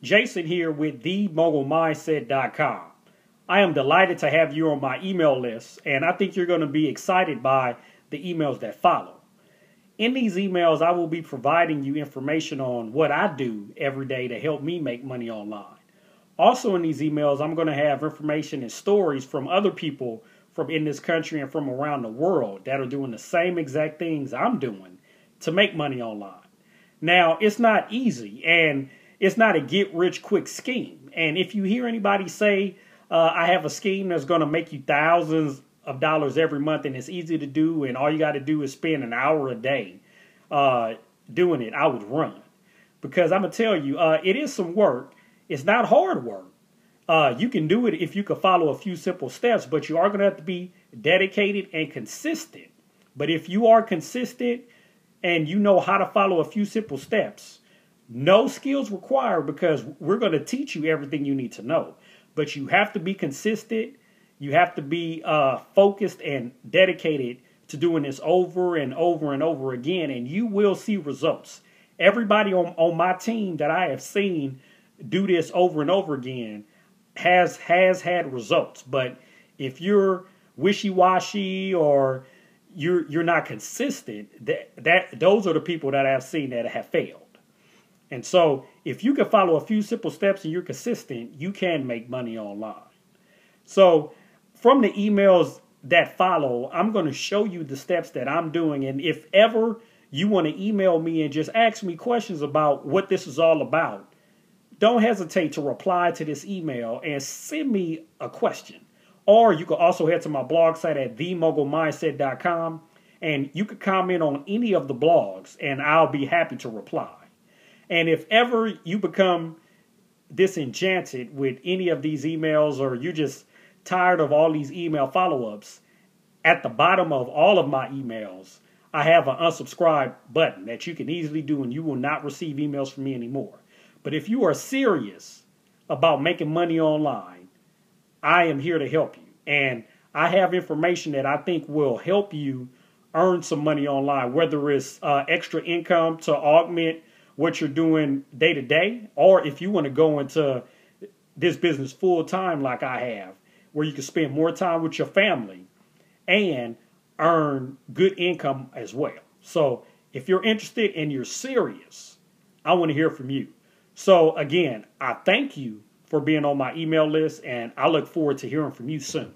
Jason here with TheMogulMindset.com. I am delighted to have you on my email list, and I think you're going to be excited by the emails that follow. In these emails, I will be providing you information on what I do every day to help me make money online. Also in these emails, I'm going to have information and stories from other people from in this country and from around the world that are doing the same exact things I'm doing to make money online. Now, it's not easy, and it's not a get-rich-quick scheme. And if you hear anybody say, I have a scheme that's going to make you thousands of dollars every month and it's easy to do and all you got to do is spend an hour a day doing it, I would run. Because I'm going to tell you, it is some work. It's not hard work. You can do it if you can follow a few simple steps, but you are going to have to be dedicated and consistent. But if you are consistent and you know how to follow a few simple steps, no skills required, because we're going to teach you everything you need to know. But you have to be consistent. You have to be focused and dedicated to doing this over and over and over again, and you will see results. Everybody on my team that I have seen do this over and over again has had results. But if you're wishy-washy or you're not consistent, those are the people that I've seen that have failed. And so if you can follow a few simple steps and you're consistent, you can make money online. So from the emails that follow, I'm going to show you the steps that I'm doing. And if ever you want to email me and just ask me questions about what this is all about, don't hesitate to reply to this email and send me a question. Or you can also head to my blog site at TheMogulMindset.com, and you can comment on any of the blogs and I'll be happy to reply. And if ever you become disenchanted with any of these emails, or you're just tired of all these email follow-ups, at the bottom of all of my emails, I have an unsubscribe button that you can easily do, and you will not receive emails from me anymore. But if you are serious about making money online, I am here to help you. And I have information that I think will help you earn some money online, whether it's extra income to augment what you're doing day to day, or if you want to go into this business full time like I have, where you can spend more time with your family and earn good income as well. So if you're interested and you're serious, I want to hear from you. So again, I thank you for being on my email list, and I look forward to hearing from you soon.